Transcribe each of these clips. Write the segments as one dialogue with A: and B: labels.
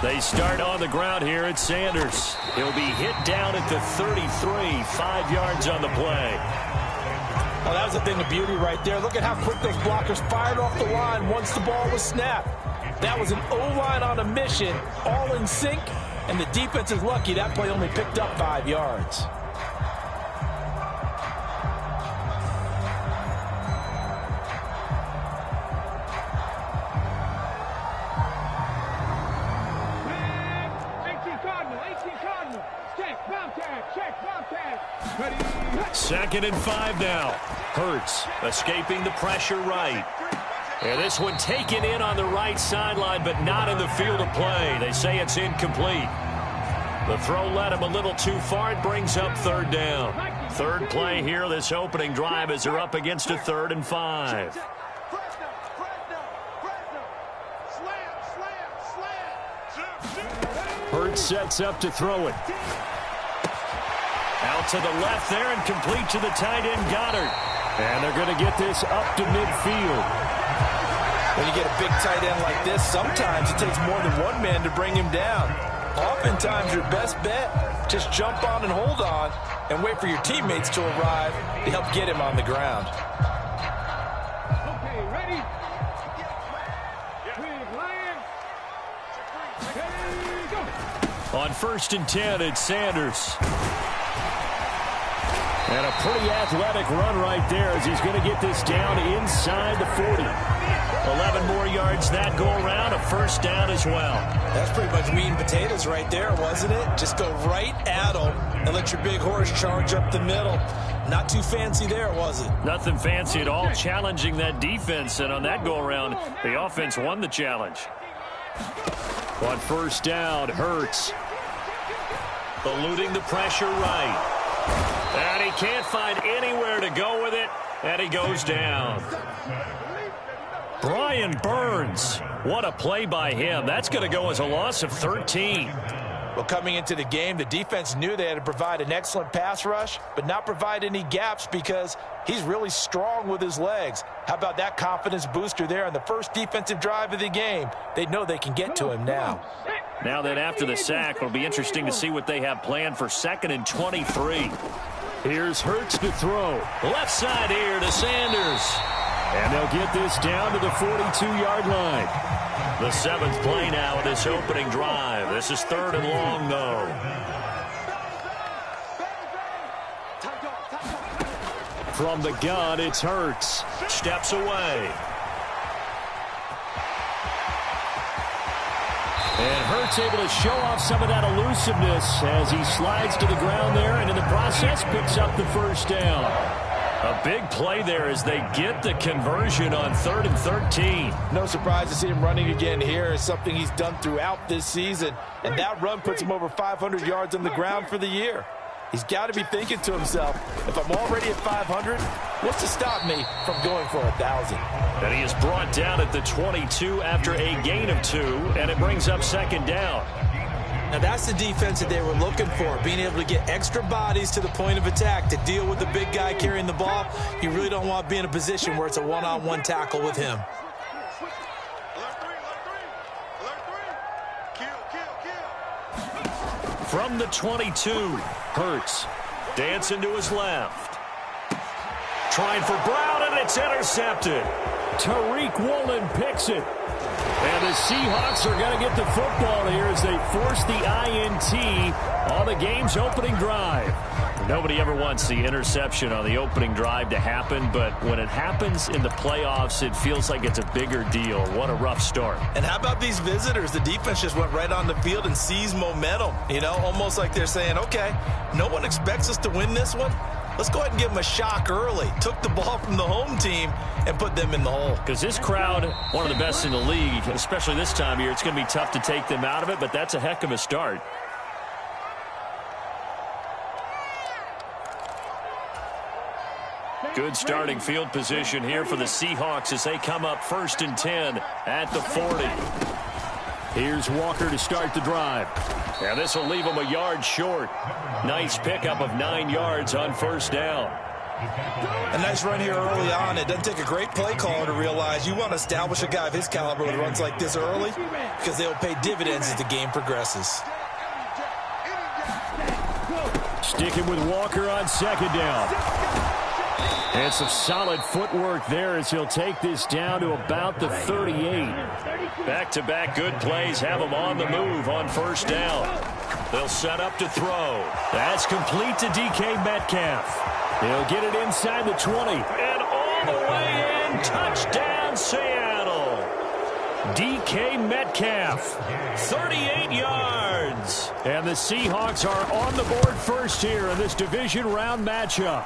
A: They start on the ground here at Sanders. He'll be hit down at the 33, 5 yards on the play.
B: Well, that was a thing of beauty right there. Look at how quick those blockers fired off the line once the ball was snapped. That was an O-line on a mission, all in sync, and the defense is lucky that play only picked up 5 yards.
A: Second and 5 now. Hurts escaping the pressure right. And this one taken in on the right sideline, but not in the field of play. They say it's incomplete. The throw led him a little too far. It brings up 3rd down. Third play here, this opening drive, as they're up against a 3rd and 5. Hurts sets up to throw it. Out to the left there and complete to the tight end, Goddard. And they're going to get this up to midfield.
B: When you get a big tight end like this, sometimes it takes more than one man to bring him down. Oftentimes, your best bet, just jump on and hold on and wait for your teammates to arrive to help get him on the ground.
C: Okay, ready?
A: On 1st and 10, it's Sanders. And a pretty athletic run right there as he's going to get this down inside the 40. 11 more yards that go around, a 1st down as well.
B: That's pretty much meat and potatoes right there, wasn't it? Just go right at them and let your big horse charge up the middle. Not too fancy there, was it?
A: Nothing fancy at all, challenging that defense. And on that go-around, the offense won the challenge. On 1st down, Hurts eluding the pressure right. And he can't find anywhere to go with it, and he goes down. Brian Burns, what a play by him. That's going to go as a loss of 13.
B: Well, coming into the game, the defense knew they had to provide an excellent pass rush, but not provide any gaps because he's really strong with his legs. How about that confidence booster there on the first defensive drive of the game? They know they can get to him now.
A: Now that after the sack, it'll be interesting to see what they have planned for 2nd and 23. Here's Hurts to throw. Left side here to Sanders. And they'll get this down to the 42-yard line. The 7th play now of this opening drive. This is 3rd and long, though. From the gun, it's Hurts. Steps away. And Hurts able to show off some of that elusiveness as he slides to the ground there and in the process picks up the 1st down. A big play there as they get the conversion on 3rd and 13.
B: No surprise to see him running again here. It's something he's done throughout this season. And that run puts him over 500 yards on the ground for the year. He's got to be thinking to himself, if I'm already at 500, what's to stop me from going for 1,000?
A: And he is brought down at the 22 after a gain of 2, and it brings up 2nd down.
B: Now that's the defense that they were looking for, being able to get extra bodies to the point of attack to deal with the big guy carrying the ball. You really don't want to be in a position where it's a one-on-one tackle with him.
A: From the 22, Hurts dancing to his left. Trying for Brown, and it's intercepted. Tariq Woolen picks it. And the Seahawks are going to get the football here as they force the INT on the game's opening drive. Nobody ever wants the interception on the opening drive to happen, but when it happens in the playoffs, it feels like it's a bigger deal. What a rough start.
B: And how about these visitors? The defense just went right on the field and seized momentum. You know, almost like they're saying, okay, no one expects us to win this one. Let's go ahead and give them a shock early. Took the ball from the home team and put them in the hole.
A: Because this crowd, one of the best in the league, especially this time of year, it's going to be tough to take them out of it, but that's a heck of a start. Good starting field position here for the Seahawks as they come up 1st and 10 at the 40. Here's Walker to start the drive. And this will leave him a yard short. Nice pickup of 9 yards on 1st down.
B: A nice run here early on. It doesn't take a great play caller to realize you want to establish a guy of his caliber that runs like this early because they'll pay dividends as the game progresses.
A: Sticking with Walker on second down. And some solid footwork there as he'll take this down to about the 38. Back-to-back good plays have him on the move on first down. They'll set up to throw. That's complete to DK Metcalf. He'll get it inside the 20. And all the way in. Touchdown, Seattle. DK Metcalf, 38 yards. And the Seahawks are on the board first here in this division round matchup.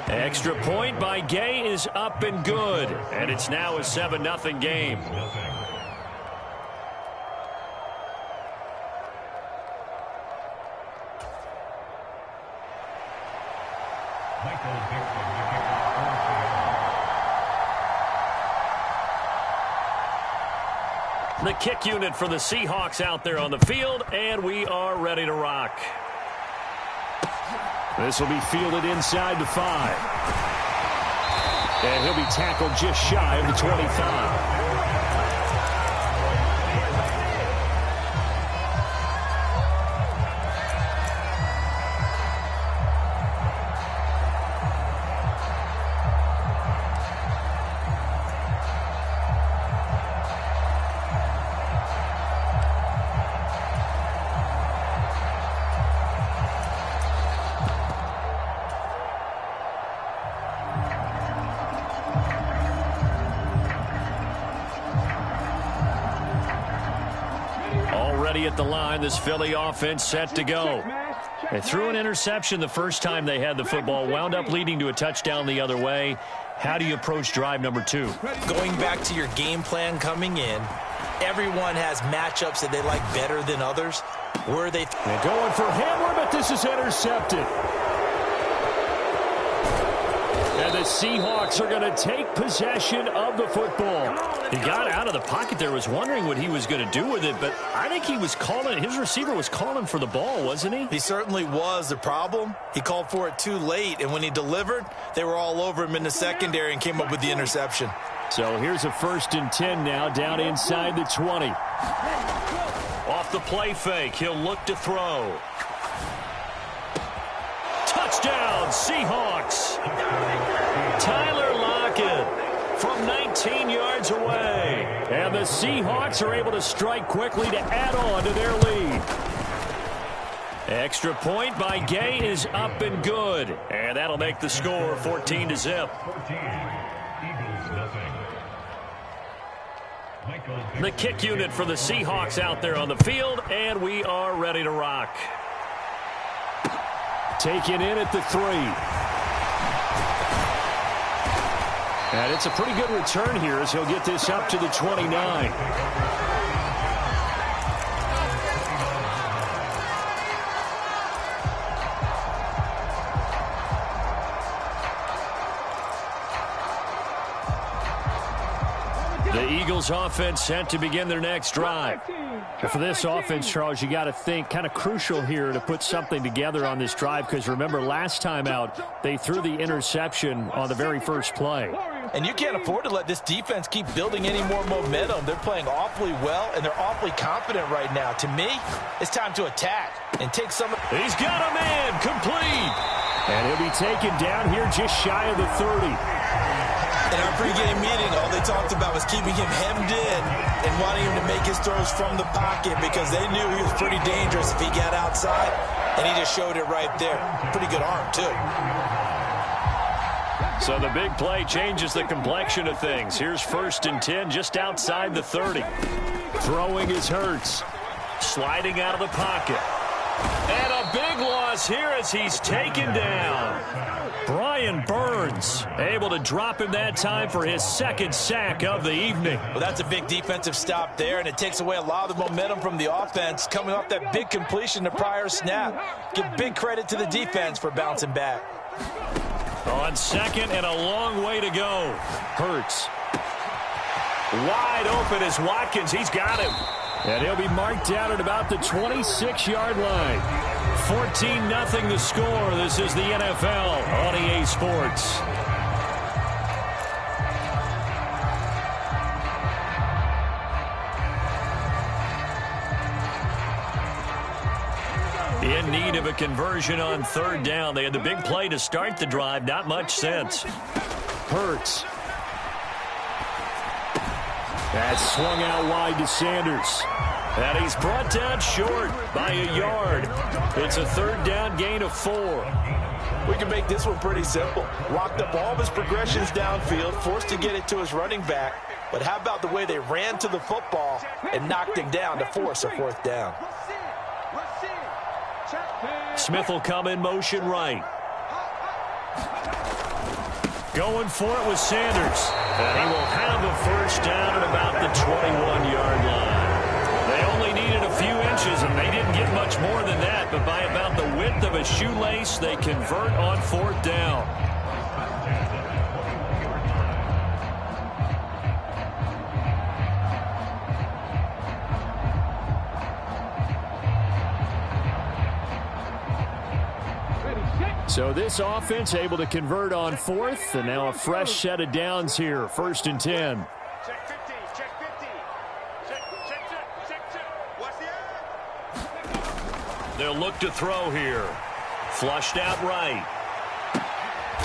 A: Extra point by Gay is up and good. And it's now a 7-0 game. The kick unit for the Seahawks out there on the field, and we are ready to rock. This will be fielded inside the 5. And he'll be tackled just shy of the 25. At the line, this Philly offense set to go. They threw an interception the first time they had the football, wound up leading to a touchdown the other way. How do you approach drive number 2?
B: Going back to your game plan coming in, everyone has matchups that they like better than others. Where they're
A: going for Hamler, but this is intercepted. And the Seahawks are going to take possession of the football. He got out of the pocket there, was wondering what he was going to do with it, but I think he was calling, his receiver was calling for the ball, wasn't he?
B: He certainly was. The problem, he called for it too late, and when he delivered, they were all over him in the secondary and came up with the interception.
A: So here's a 1st and 10 now, down inside the 20. Off the play fake, he'll look to throw. Touchdown, Seahawks. Tyler Lockett from 19 yards away. And the Seahawks are able to strike quickly to add on to their lead. Extra point by Gay is up and good. And that'll make the score 14-0. The kick unit for the Seahawks out there on the field, and we are ready to rock. Taken in at the 3. And it's a pretty good return here as he'll get this up to the 29. The Eagles offense set to begin their next drive. And for this offense, Charles, you got to think kind of crucial here to put something together on this drive, because remember last time out they threw the interception on the very first play.
B: And you can't afford to let this defense keep building any more momentum. They're playing awfully well, and they're awfully confident right now. To me, it's time to attack and take some.
A: He's got a man complete. And he'll be taken down here just shy of the 30.
B: In our pregame meeting, all they talked about was keeping him hemmed in and wanting him to make his throws from the pocket because they knew he was pretty dangerous if he got outside, and he just showed it right there. Pretty good arm, too.
A: So the big play changes the complexion of things. Here's 1st and 10 just outside the 30. Throwing is Hurts. Sliding out of the pocket. And a big loss here as he's taken down. Brian Burns able to drop him that time for his 2nd sack of the evening.
B: Well, that's a big defensive stop there, and it takes away a lot of the momentum from the offense coming off that big completion the prior snap. Give big credit to the defense for bouncing back.
A: On 2nd and a long way to go. Hurts. Wide open is Watkins. He's got him. And he'll be marked down at about the 26-yard line. 14-0 the score. This is the NFL on EA Sports. In need of a conversion on third down. They had the big play to start the drive. Not much sense. Hurts. That's swung out wide to Sanders. And he's brought down short by a yard. It's a third down gain of 4.
B: We can make this one pretty simple. Locked up all of his progressions downfield, forced to get it to his running back. But how about the way they ran to the football and knocked him down to force a fourth down?
A: Smith will come in motion right. Going for it with Sanders. And he will have a first down at about the 21-yard line. They only needed a few inches, and they didn't get much more than that. But by about the width of a shoelace, they convert on fourth down. So this offense able to convert on fourth, and now a fresh set of downs here, 1st and 10.
C: Check 50, check 50. Check. What's the
A: They'll look to throw here. Flushed out right.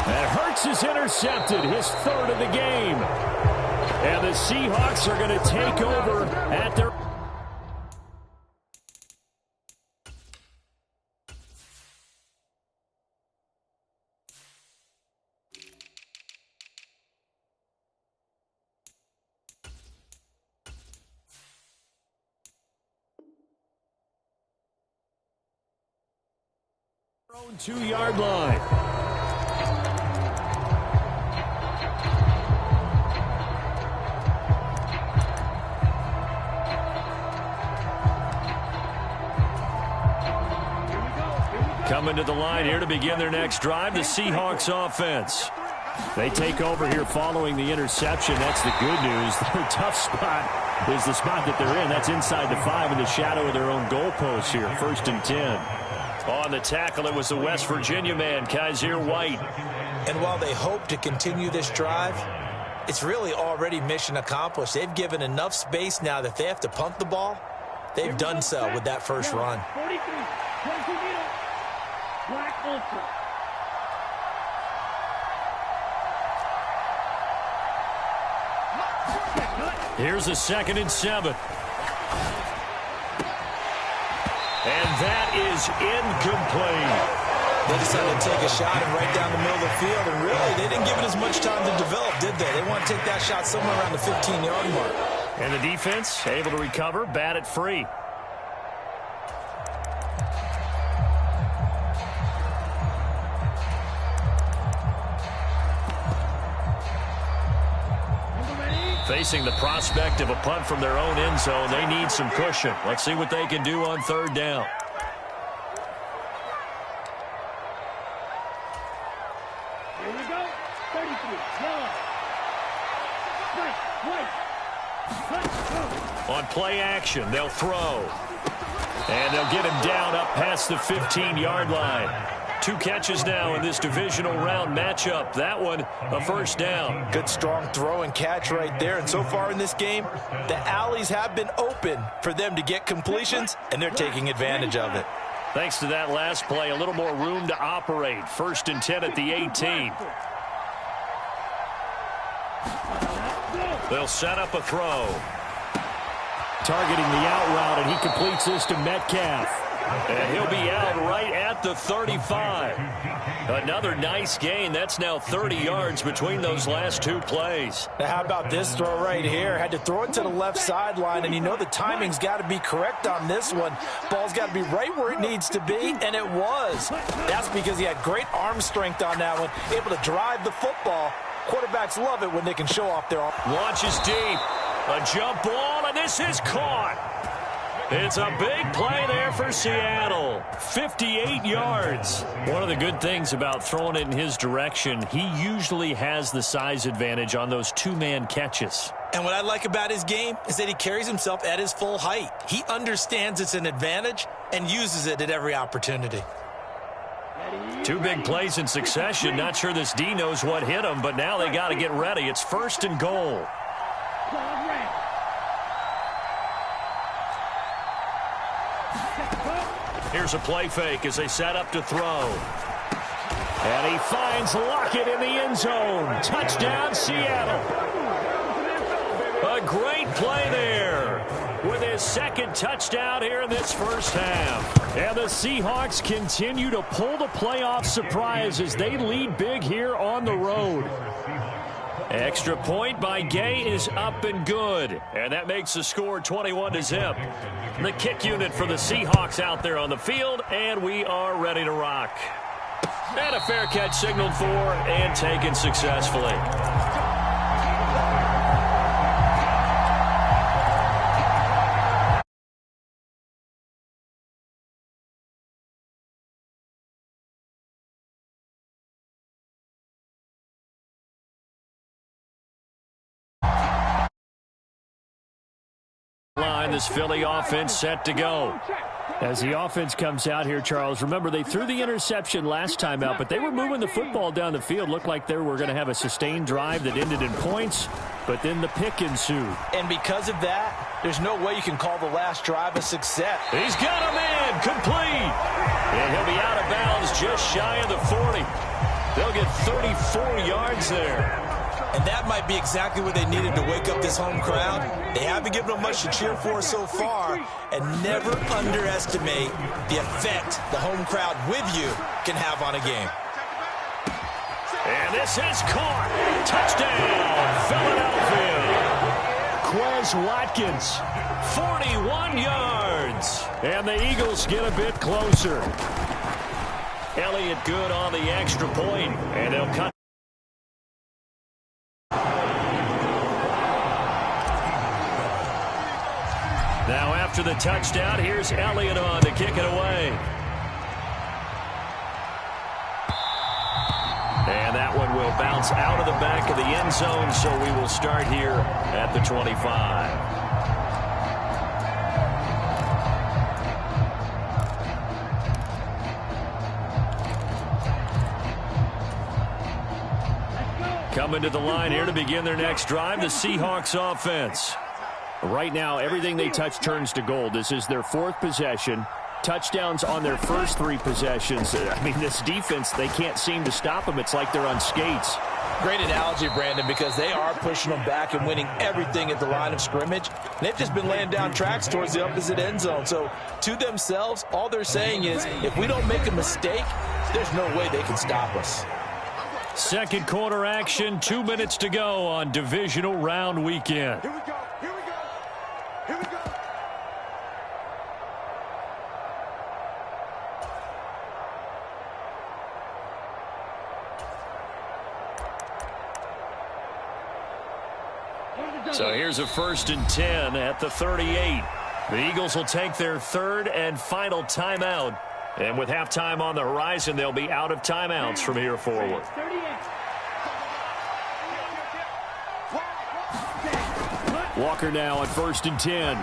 A: And Hurts is intercepted, his 3rd of the game. And the Seahawks are going to take over at their... own 2-yard line. Coming to the line here to begin their next drive, the Seahawks offense. They take over here following the interception. That's the good news. Their tough spot is the spot that they're in. That's inside the 5 in the shadow of their own goalpost here, 1st and 10. On the tackle, it was the West Virginia man, Kaiser White.
B: And while they hope to continue this drive, it's really already mission accomplished. They've given enough space now that they have to punt the ball. They've done so with that first run.
C: 43, 22 meters. Black Ultra.
A: Here's a 2nd and 7. And that is incomplete.
B: They decided to take a shot and right down the middle of the field, and really, they didn't give it as much time to develop, did they? They want to take that shot somewhere around the 15-yard mark.
A: And the defense able to recover, bat it free. Facing the prospect of a punt from their own end zone, they need some cushion. Let's see what they can do on third down.
C: Here we go. 33. Yellow. White.
A: On play action, they'll throw. And they'll get him down up past the 15-yard line. 2 catches now in this divisional round matchup. That one, a first down.
B: Good, strong throw and catch right there. And so far in this game, the alleys have been open for them to get completions, and they're taking advantage of it.
A: Thanks to that last play, a little more room to operate. 1st and 10 at the 18. They'll set up a throw. Targeting the out route, and he completes this to Metcalf. And he'll be out right at the 35. Another nice gain. That's now 30 yards between those last 2 plays.
B: Now, how about this throw right here? Had to throw it to the left sideline, and you know the timing's got to be correct on this one. Ball's got to be right where it needs to be, and it was. That's because he had great arm strength on that one, able to drive the football. Quarterbacks love it when they can show off their arm.
A: Launches deep. A jump ball, and this is caught. It's a big play there for Seattle. 58 yards. One of the good things about throwing it in his direction, he usually has the size advantage on those 2-man catches.
B: And what I like about his game is that he carries himself at his full height. He understands it's an advantage and uses it at every opportunity.
A: Two big plays in succession. Not sure this D knows what hit him, but now they got to get ready. It's 1st and goal. Here's a play fake as they set up to throw. And he finds Lockett in the end zone. Touchdown, Seattle. A great play there with his 2nd touchdown here in this first half. And the Seahawks continue to pull the playoff surprise as they lead big here on the road. Extra point by Gay is up and good. And that makes the score 21-0. The kick unit for the Seahawks out there on the field, and we are ready to rock. And a fair catch signaled for and taken successfully. This Philly offense set to go. As the offense comes out here, Charles, remember they threw the interception last time out, but they were moving the football down the field. Looked like they were going to have a sustained drive that ended in points, but then the pick ensued.
B: And because of that, there's no way you can call the last drive a success.
A: He's got a man complete. And he'll be out of bounds just shy of the 40. They'll get 34 yards there.
B: And that might be exactly what they needed to wake up this home crowd. They haven't given them much to cheer for so far. And never underestimate the effect the home crowd with you can have on a game.
A: And this is caught. Touchdown, Philadelphia. Quez Watkins, 41 yards. And the Eagles get a bit closer. Elliott good on the extra point. And they'll cut. Now after the touchdown, here's Elliott on to kick it away. And that one will bounce out of the back of the end zone, so we will start here at the 25. Coming to the line here to begin their next drive, the Seahawks offense. Right now, everything they touch turns to gold. This is their 4th possession. Touchdowns on their first 3 possessions. I mean, this defense, they can't seem to stop them. It's like they're on skates.
B: Great analogy, Brandon, because they are pushing them back and winning everything at the line of scrimmage. They've just been laying down tracks towards the opposite end zone. So, to themselves, all they're saying is, if we don't make a mistake, there's no way they can stop us.
A: Second quarter action, 2 minutes to go on divisional round weekend.
C: Here we go. Here we go. Here we go.
A: So here's a 1st and 10 at the 38. The Eagles will take their 3rd and final timeout. And with halftime on the horizon, they'll be out of timeouts from here forward. Walker now on 1st and 10.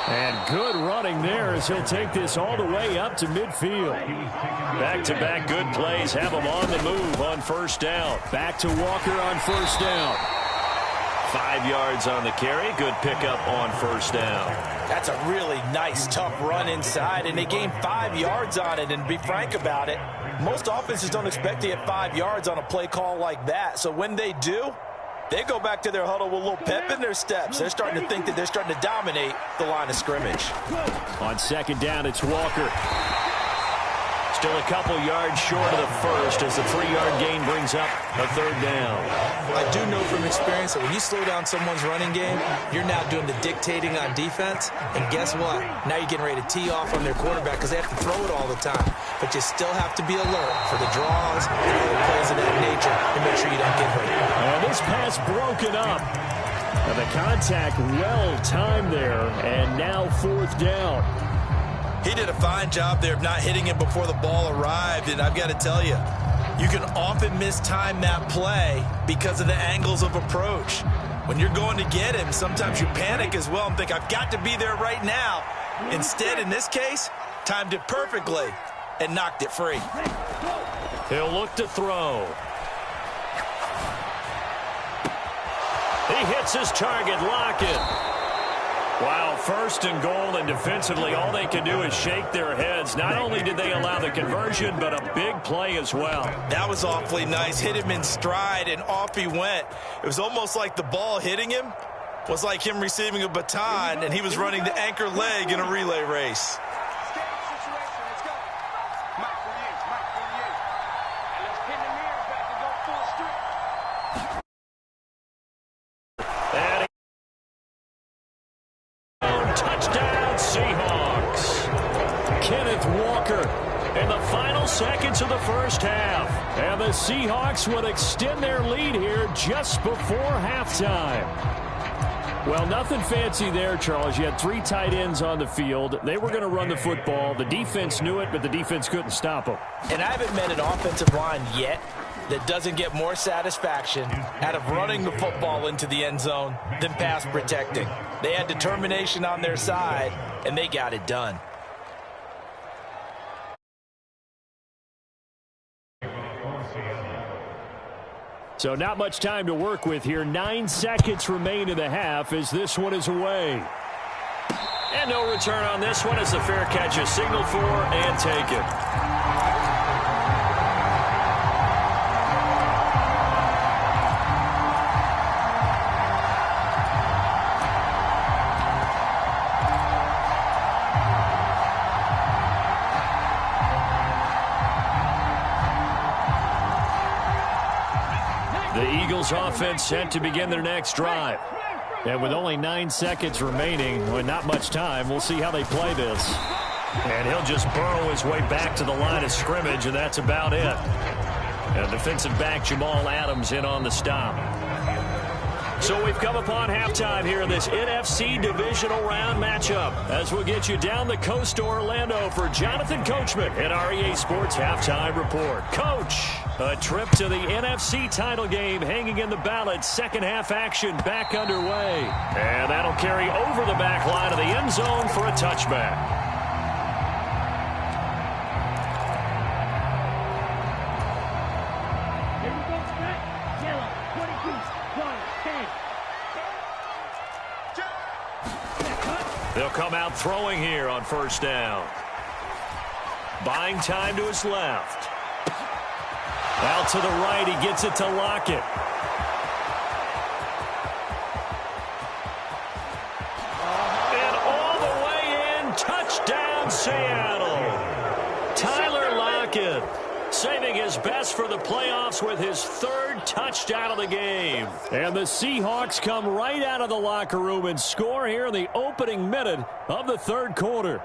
A: And good running there as he'll take this all the way up to midfield. Back-to-back good plays have him on the move on 1st down. Back to Walker on 1st down. 5 yards on the carry. Good pickup on 1st down.
B: That's a really nice, tough run inside, and they gained 5 yards on it. And to be frank about it, most offenses don't expect to get 5 yards on a play call like that. So when they do, they go back to their huddle with a little pep in their steps. They're starting to think that they're starting to dominate the line of scrimmage.
A: On 2nd down, it's Walker. Still a couple yards short of the first as the 3-yard gain brings up a 3rd down.
B: I do know from experience that when you slow down someone's running game, you're now doing the dictating on defense. And guess what? Now you're getting ready to tee off on their quarterback because they have to throw it all the time. But you still have to be alert for the draws and other plays of that nature to make sure you don't get hurt.
A: And this pass broken up. And the contact well timed there. And now 4th down.
B: He did a fine job there of not hitting him before the ball arrived, and I've got to tell you, You can often mistime that play because of the angles of approach. When you're going to get him, sometimes you panic as well and think, I've got to be there right now. Instead, in this case, timed it perfectly and knocked it free.
A: He'll look to throw. He hits his target, Lockett. Wow, first and goal, and defensively all they can do is shake their heads. Not only did they allow the conversion, but a big play as well. That was awfully nice. Hit him in stride, and off he went. It was almost like the ball hitting him was like him receiving a baton, and he was running the anchor leg in a relay race. Touchdown, Seahawks. Kenneth Walker in the final seconds of the first half. And the Seahawks would extend their lead here just before halftime. Well, nothing fancy there, Charles. You had 3 tight ends on the field. They were going to run the football. The defense knew it, but the defense couldn't stop them. And I haven't met an offensive line yet that doesn't get more satisfaction out of running the football into the end zone than pass protecting. They had determination on their side, and they got it done. So not much time to work with here. 9 seconds remain in the half as this one is away. And no return on this one as the fair catch is signaled for and taken. The Eagles offense set to begin their next drive. And with only 9 seconds remaining, with not much time, we'll see how they play this. And he'll just burrow his way back to the line of scrimmage, and that's about it. And defensive back Jamal Adams in on the stop. So we've come upon halftime here in this NFC divisional round matchup as we'll get you down the coast to Orlando for Jonathan Coachman at our EA Sports Halftime Report. Coach, a trip to the NFC title game hanging in the balance. Second half action back underway. And that'll carry over the back line of the end zone for a touchback. They'll come out throwing here on first down. Buying time to his left. Out to the right, he gets it to Lockett. And all the way in, touchdown Seattle. Tyler Lockett saving his best for the playoffs with his 3rd touchdown of the game. And the Seahawks come right out of the locker room and score here in the opening minute of the 3rd quarter.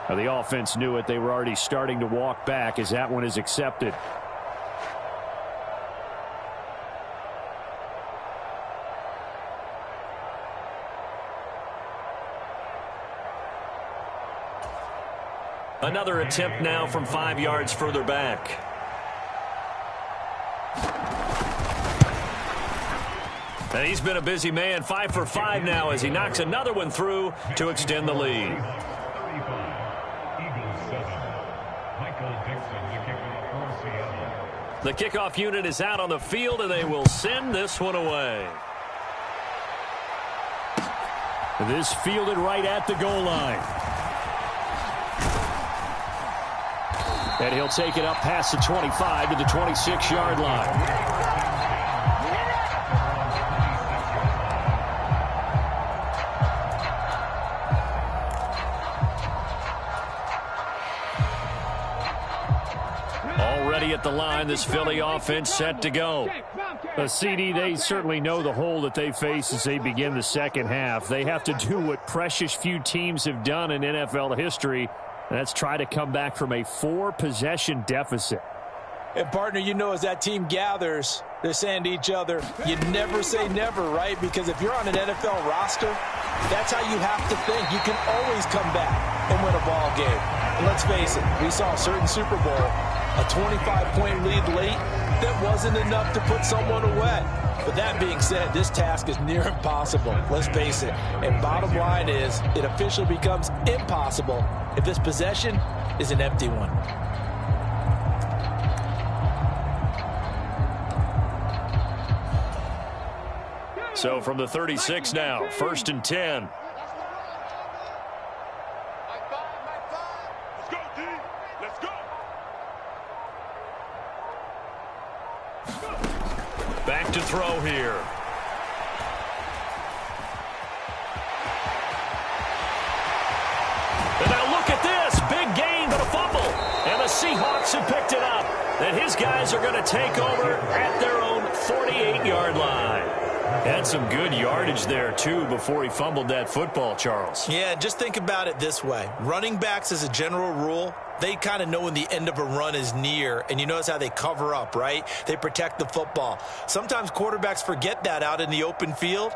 A: The offense knew it. They were already starting to walk back as that one is accepted. Another attempt now from 5 yards further back. And he's been a busy man. 5 for 5 now as he knocks another one through to extend the lead. The kickoff unit is out on the field, and they will send this one away. This fielded right at the goal line. And he'll take it up past the 25 to the 26-yard line. at the line. This Philly offense set to go.
D: CD, they certainly know the hole that they face as they begin the second half. They have to do what precious few teams have done in NFL history. That's try to come back from a 4-possession deficit.
B: And, partner, you know, as that team gathers, they're saying to each other, you never say never, right? Because if you're on an NFL roster, that's how you have to think. You can always come back and win a ball game. And let's face it, we saw a certain Super Bowl, a 25-point lead late that wasn't enough to put someone away. But that being said, this task is near impossible. Let's face it. And bottom line is, it officially becomes impossible if this possession is an empty one.
A: So from the 36 now, 1st and 10.
E: Let's go, D. Let's go.
A: Back to throw here. And now look at this. Big gain, but a fumble. And the Seahawks have picked it up. And his guys are going to take over at their own 48-yard line. Had some good yardage there, too, before he fumbled that football, Charles.
B: Yeah, just think about it this way. Running backs, as a general rule, they kind of know when the end of a run is near, and you notice how they cover up, right? They protect the football. Sometimes quarterbacks forget that out in the open field.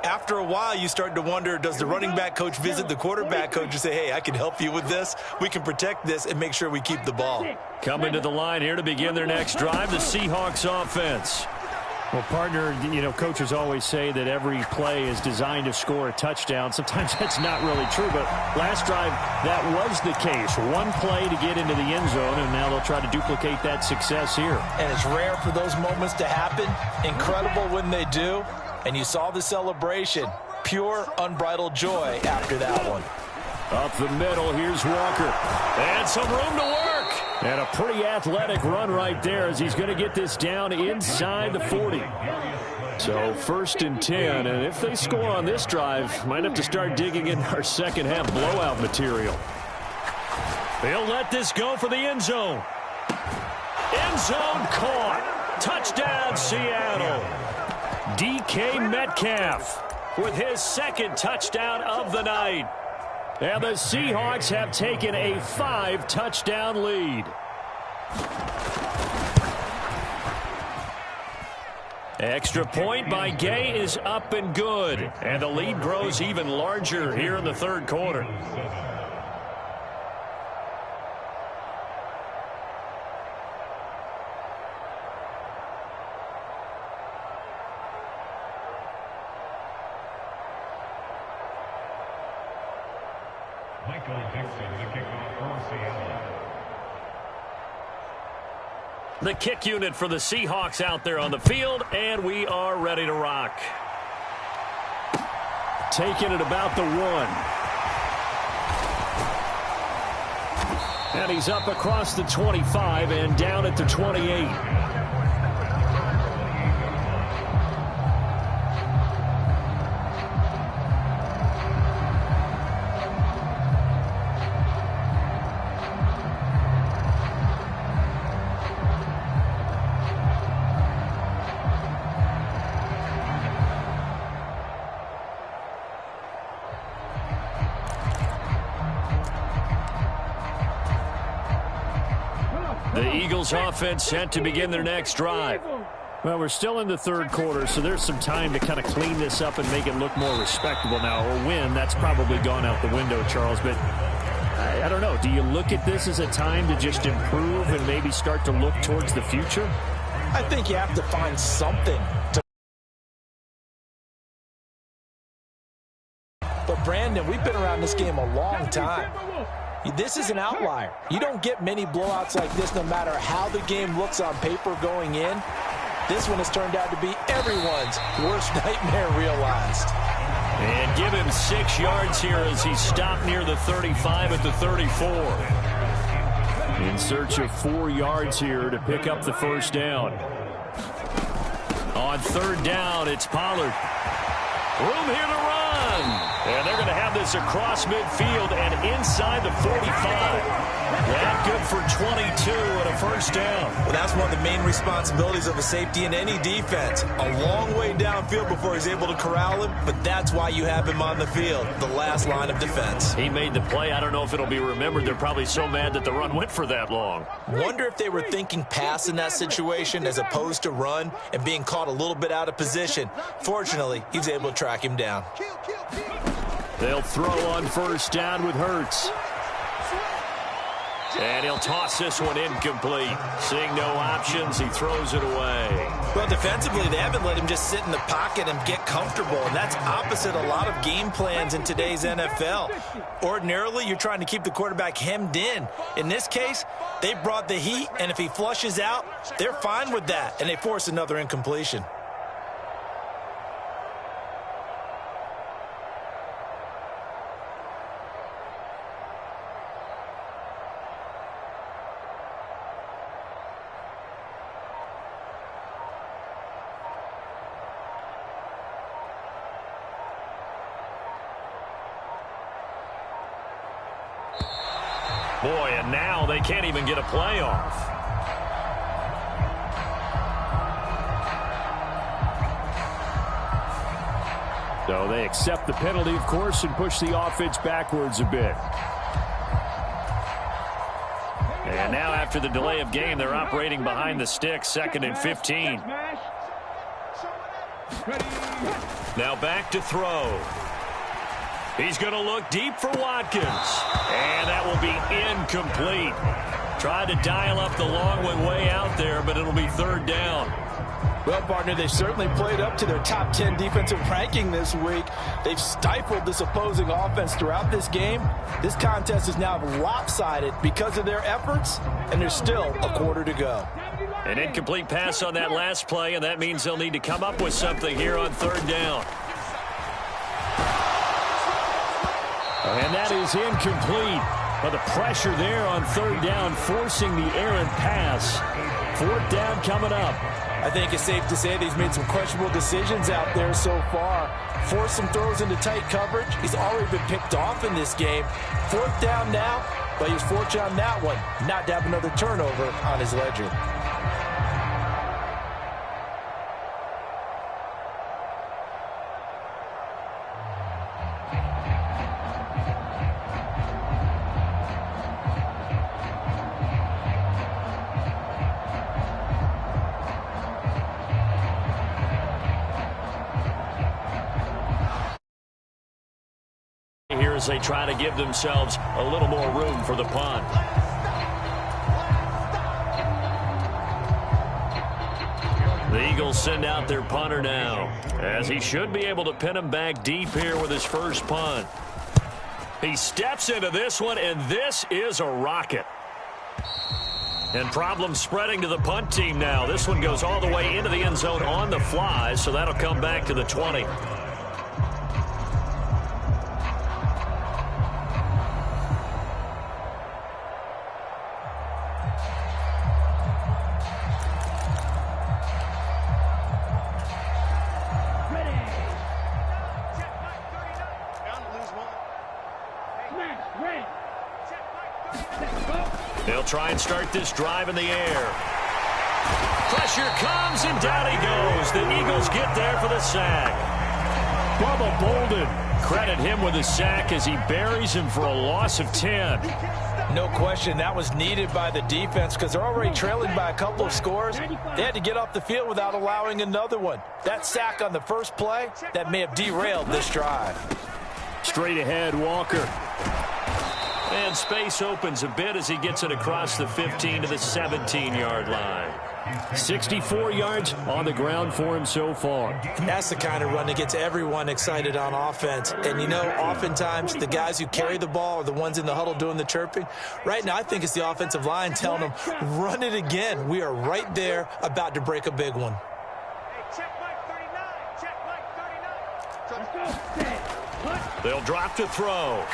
B: After a while, you start to wonder, does the running back coach visit the quarterback coach and say, hey, I can help you with this. We can protect this and make sure we keep the ball.
A: Coming to the line here to begin their next drive, the Seahawks offense.
D: Well, partner, you know, coaches always say that every play is designed to score a touchdown. Sometimes that's not really true, but last drive, that was the case. One play to get into the end zone, and now they'll try to duplicate that success here.
B: And it's rare for those moments to happen. Incredible when they do. And you saw the celebration. Pure, unbridled joy after that one.
A: Up the middle, here's Walker. And some room to work.
D: And a pretty athletic run right there as he's going to get this down inside the 40. So 1st and 10, and if they score on this drive, might have to start digging in our second half blowout material.
A: They'll let this go for the end zone. End zone caught. Touchdown, Seattle. DK Metcalf with his 2nd touchdown of the night. And the Seahawks have taken a 5-touchdown lead. Extra point by Gay is up and good. And the lead grows even larger here in the 3rd quarter. The kick unit for the Seahawks out there on the field, and we are ready to rock.
D: Taking it about the 1. And he's up across the 25 and down at the 28.
A: The Eagles offense set to begin their next drive.
D: Well, we're still in the 3rd quarter, so there's some time to kind of clean this up and make it look more respectable now. Or win, that's probably gone out the window, Charles. But I don't know. Do you look at this as a time to just improve and maybe start to look towards the future?
B: I think you have to find something to. But, Brandon, we've been around this game a long time. This is an outlier. You don't get many blowouts like this no matter how the game looks on paper going in. This one has turned out to be everyone's worst nightmare realized.
A: And give him 6 yards here as he stopped near the 35 at the 34.
D: In search of 4 yards here to pick up the 1st down.
A: On 3rd down, it's Pollard. Room here to run. And they're going to have this across midfield and inside the 45. That good for 22 and a first down.
B: Well, that's one of the main responsibilities of a safety in any defense. A long way downfield before he's able to corral him, but that's why you have him on the field, the last line of defense.
D: He made the play. I don't know if it'll be remembered. They're probably so mad that the run went for that long.
B: Wonder if they were thinking pass in that situation as opposed to run and being caught a little bit out of position. Fortunately, he's able to track him down.
D: They'll throw on first down with Hurts. And he'll toss this one incomplete. Seeing no options, he throws it away.
B: Well, defensively, they haven't let him just sit in the pocket and get comfortable, and that's opposite a lot of game plans in today's NFL. Ordinarily, you're trying to keep the quarterback hemmed in. In this case, they brought the heat, and if he flushes out, they're fine with that, and they force another incompletion.
D: Boy, and now they can't even get a play off. So they accept the penalty, of course, and push the offense backwards a bit. And now after the delay of game, they're operating behind the sticks, 2nd and 15. Now back to throw. He's going to look deep for Watkins. And that will be incomplete. Tried to dial up the long one way out there, but it'll be 3rd down.
B: Well, partner, they certainly played up to their top 10 defensive ranking this week. They've stifled this opposing offense throughout this game. This contest is now lopsided because of their efforts, and there's still a quarter to go.
D: An incomplete pass on that last play, and that means they'll need to come up with something here on 3rd down. And that is incomplete. But the pressure there on 3rd down, forcing the errant pass. 4th down coming up.
B: I think it's safe to say that he's made some questionable decisions out there so far. Forced some throws into tight coverage. He's already been picked off in this game. 4th down now, but he's fortunate on that one not to have another turnover on his ledger.
D: Here as they try to give themselves a little more room for the punt. The Eagles send out their punter now, as he should be able to pin him back deep here with his first punt. He steps into this one, and this is a rocket. And problems spreading to the punt team now. This one goes all the way into the end zone on the fly, so that'll come back to the 20. They'll try and start this drive in the air. Pressure comes, and down he goes. The Eagles get there for the sack. Bubba Bolden, credit him with a sack as he buries him for a loss of 10.
B: No question, that was needed by the defense because they're already trailing by a couple of scores. They had to get off the field without allowing another one. That sack on the first play, that may have derailed this drive.
D: Straight ahead, Walker. And space opens a bit as he gets it across the 15 to the 17-yard line. 64 yards on the ground for him so far.
B: That's the kind of run that gets everyone excited on offense. And, you know, oftentimes the guys who carry the ball are the ones in the huddle doing the chirping. Right now, I think it's the offensive line telling them, run it again. We are right there about to break a big one.
D: They'll drop to throw.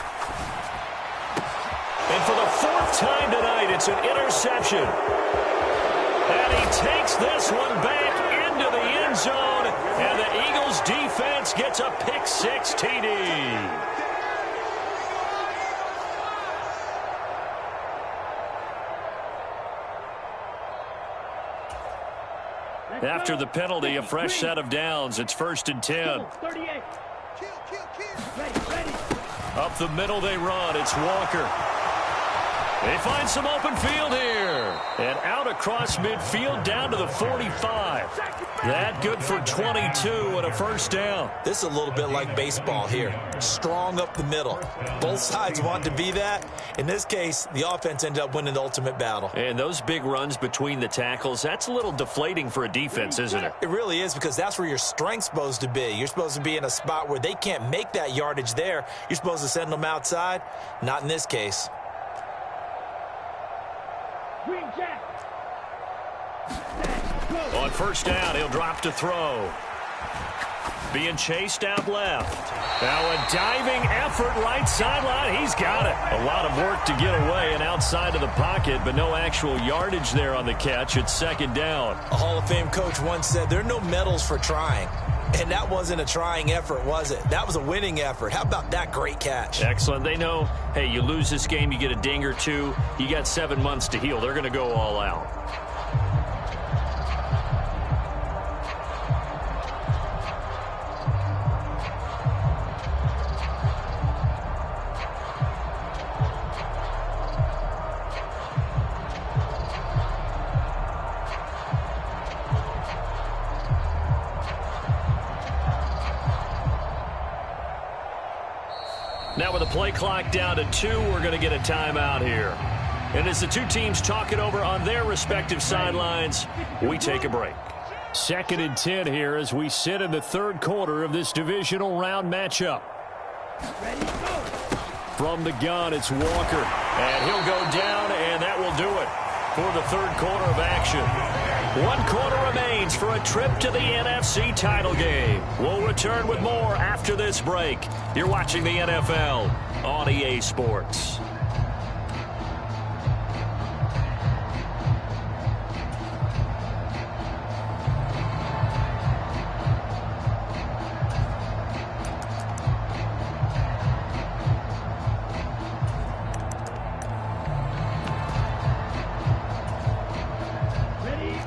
D: And for the 4th time tonight, it's an interception. And he takes this one back into the end zone. And the Eagles defense gets a pick-6 TD.
A: After the penalty, a fresh set of downs. It's 1st and 10.
C: 38. Ready.
A: Up the middle they run. It's Walker. They find some open field here. And out across midfield down to the 45. That good for 22 and a first down.
B: This is a little bit like baseball here. Strong up the middle. Both sides want to be that. In this case, the offense ended up winning the ultimate battle.
A: And those big runs between the tackles, that's a little deflating for a defense, isn't it?
B: It really is, because that's where your strength's supposed to be. You're supposed to be in a spot where they can't make that yardage there. You're supposed to send them outside. Not in this case.
C: Green Jack.
A: On first down, he'll drop to throw. Being chased out left. Now a diving effort right sideline. He's got it. A lot of work to get away and outside of the pocket, but no actual yardage there on the catch. It's 2nd down.
B: A Hall of Fame coach once said there are no medals for trying. And that wasn't a trying effort, was it? That was a winning effort. How about that great catch?
A: Excellent. They know, hey, you lose this game, you get a ding or two. You got 7 months to heal. They're going to go all out. Now with the play clock down to 2, we're going to get a timeout here. And as the two teams talk it over on their respective sidelines, we take a break.
D: 2nd and 10 here as we sit in the 3rd quarter of this divisional round matchup.
C: Ready, go.
D: From the gun, it's Walker.
A: And he'll go down, and that will do it for the 3rd quarter of action. 1 quarter remains for a trip to the NFC title game. We'll return with more after this break. You're watching the NFL on EA Sports.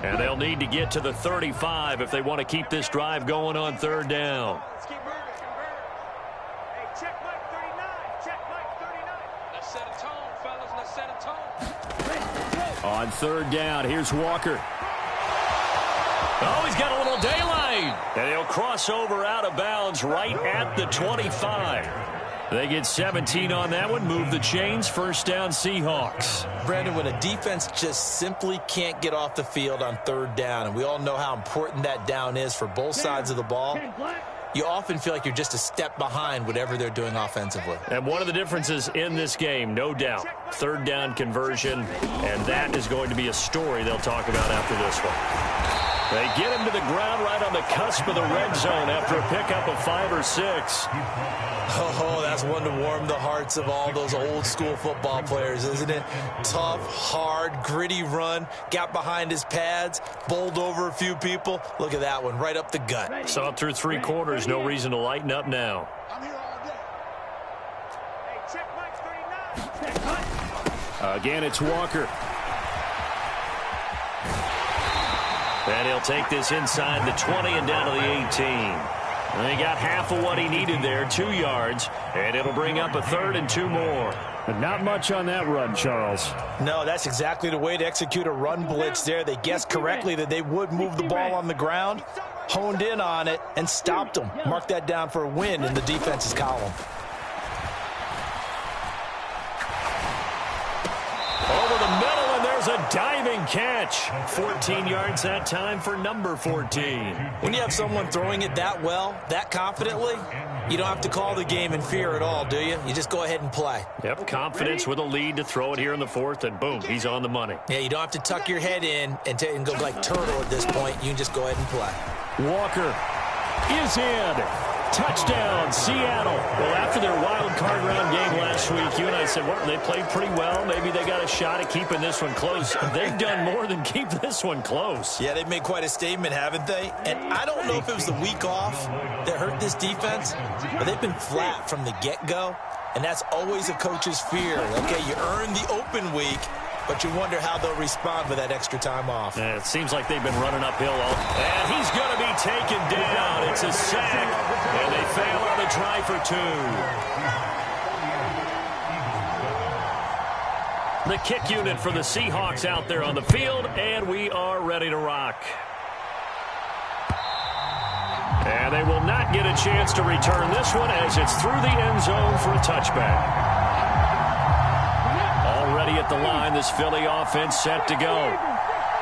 A: And they'll need to get to the 35 if they want to keep this drive going on 3rd down.
C: Let's keep moving. Hey, check Mike 39. Check Mike 39. Let's set a tone, fellas. Let's set a tone. Ready, go.
D: On 3rd down, here's Walker.
A: Oh, he's got a little daylight. And he'll cross over out of bounds right at the 25. They get 17 on that one. Move the chains. 1st down, Seahawks.
B: Brandon, when a defense just simply can't get off the field on 3rd down, and we all know how important that down is for both sides of the ball, you often feel like you're just a step behind whatever they're doing offensively.
A: And one of the differences in this game, no doubt, 3rd down conversion, and that is going to be a story they'll talk about after this one. They get him to the ground right on the cusp of the red zone after a pickup of 5 or 6.
B: Oh, that's one to warm the hearts of all those old school football players, isn't it? Tough, hard, gritty run, got behind his pads, bowled over a few people. Look at that one, right up the gut.
A: Saw it through 3 quarters, no reason to lighten up now.
C: I'm here all day. Hey, check Mike 39.
D: Again, it's Walker.
A: And he'll take this inside the 20 and down to the 18. And he got half of what he needed there, 2 yards, and it'll bring up a 3rd and 2 more.
D: But not much on that run, Charles.
B: No, that's exactly the way to execute a run blitz there. They guessed correctly that they would move the ball on the ground, honed in on it, and stopped them. Mark that down for a win in the defense's column.
A: Over the middle, and there's a diving catch. 14 yards that time for number 14.
B: When you have someone throwing it that well, that confidently, you don't have to call the game in fear at all, do you? You just go ahead and play.
A: Yep, confidence with a lead to throw it here in the 4th, and boom, he's on the money.
B: Yeah, you don't have to tuck your head in and go like turtle at this point. You can just go ahead and play.
D: Walker is in. Touchdown, Seattle. Well, after their wild card round game last week, you and I said, well, they played pretty well. Maybe they got a shot at keeping this one close. They've done more than keep this one close.
B: Yeah, they've made quite a statement, haven't they? And I don't know if it was the week off that hurt this defense, but they've been flat from the get-go, and that's always a coach's fear. Okay, you earn the open week, but you wonder how they'll respond with that extra time off.
D: It seems like they've been running uphill. And he's going to be taken down. It's a sack, and they fail on the try for 2. The kick unit for the Seahawks out there on the field, and we are ready to rock. And they will not get a chance to return this one as it's through the end zone for a touchback. Already at the line, this Philly offense set to go.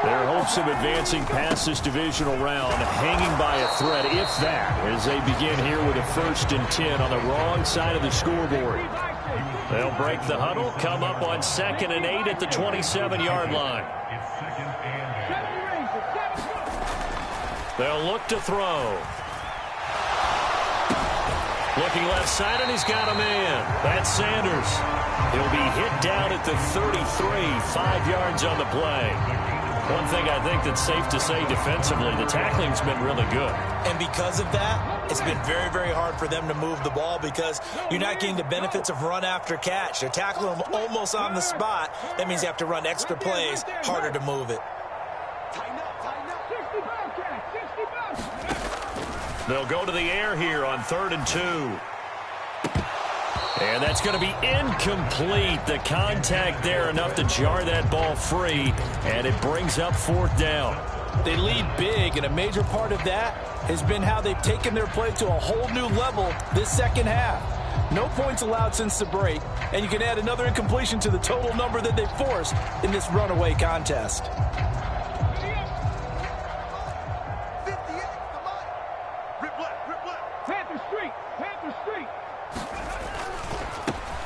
D: Their hopes of advancing past this divisional round hanging by a thread, if that, as they begin here with a 1st and 10 on the wrong side of the scoreboard. They'll break the huddle, come up on 2nd and 8 at the 27-yard line. They'll look to throw. Looking left side, and he's got a man. That's Sanders. He'll be hit down at the 33, 5 yards on the play. One thing I think that's safe to say defensively, the tackling's been really good.
B: And because of that, it's been very, very hard for them to move the ball because you're not getting the benefits of run after catch. They're tackling them almost on the spot. That means you have to run extra plays, harder to move it.
D: They'll go to the air here on 3rd and 2. And that's going to be incomplete. The contact there enough to jar that ball free, and it brings up 4th down.
B: They lead big, and a major part of that has been how they've taken their play to a whole new level this second half. No points allowed since the break, and you can add another incompletion to the total number that they forced in this runaway contest.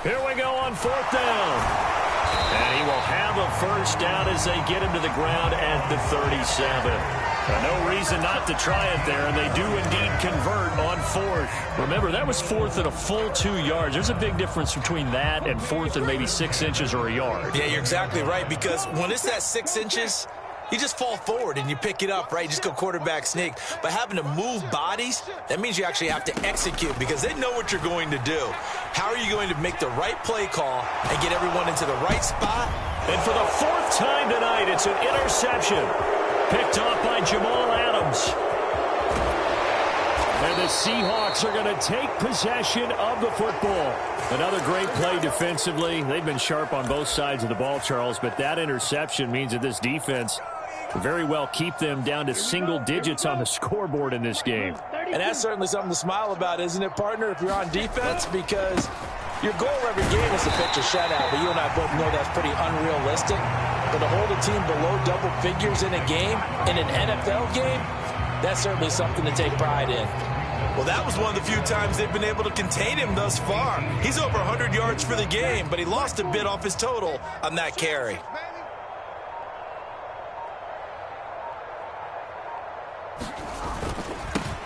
D: Here we go on 4th down. And he will have a 1st down as they get him to the ground at the 37. No reason not to try it there, and they do indeed convert on 4th. Remember, that was 4th and a full 2 yards. There's a big difference between that and 4th and maybe 6 inches or a yard.
B: Yeah, you're exactly right, because when it's that 6 inches, you just fall forward and you pick it up, right? You just go quarterback sneak. But having to move bodies, that means you actually have to execute because they know what you're going to do. How are you going to make the right play call and get everyone into the right spot?
D: And for the 4th time tonight, it's an interception. Picked off by Jamal Adams. And the Seahawks are going to take possession of the football. Another great play defensively. They've been sharp on both sides of the ball, Charles, but that interception means that this defense very well keep them down to single digits on the scoreboard in this game.
B: And that's certainly something to smile about, isn't it, partner, if you're on defense? Because your goal every game is to pitch a shutout, but you and I both know that's pretty unrealistic. But to hold a team below double figures in a game, in an NFL game, that's certainly something to take pride in. Well, that was one of the few times they've been able to contain him thus far. He's over 100 yards for the game, but he lost a bit off his total on that carry.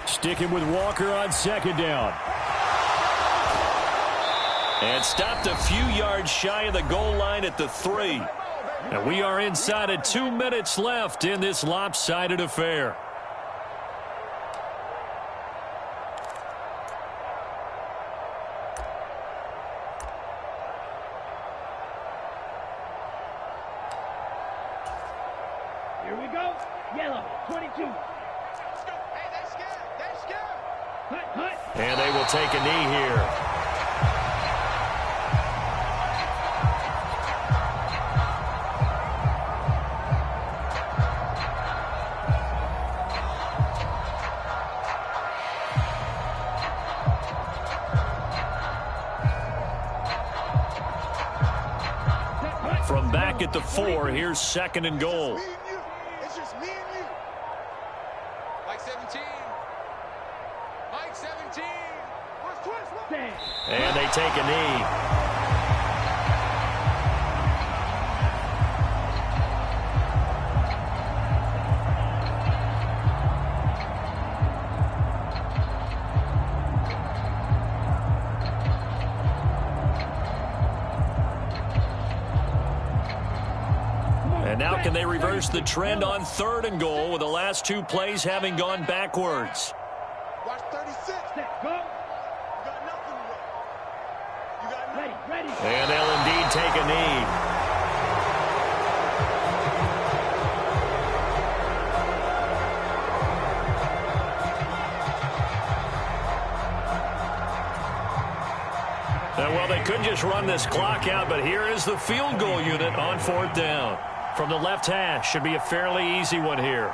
D: Sticking with Walker on 2nd down. And stopped a few yards shy of the goal line at the 3. And we are inside of 2 minutes left in this lopsided affair.
C: Here we go. Yellow, 22.
D: And they will take a knee here. From back at the 4, here's 2nd and goal.
E: It's just me and you. Mike 17. Mike 17.
D: And they take a knee. And now can they reverse the trend on 3rd and goal with the last 2 plays having gone backwards?
E: Watch 36. Go. You got nothing to run. You got nothing.
C: Ready.
D: And they'll indeed take a knee.
A: Couldn't just run this clock out, but here is the field goal unit on 4th down.
D: From the left hash, should be a fairly easy one here.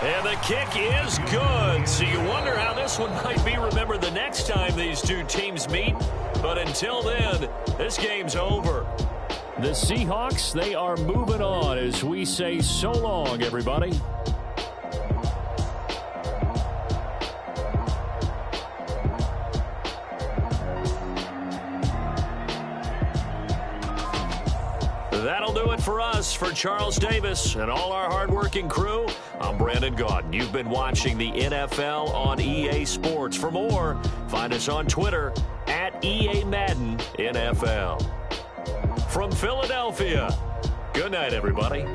A: And the kick is good. So you wonder how this one might be remembered the next time these two teams meet. But until then, this game's over.
D: The Seahawks, they are moving on as we say so long, everybody.
A: That'll do it for us. For Charles Davis and all our hardworking crew, I'm Brandon Gaudin. You've been watching the NFL on EA Sports. For more, find us on Twitter at EA Madden NFL. From Philadelphia, good night, everybody.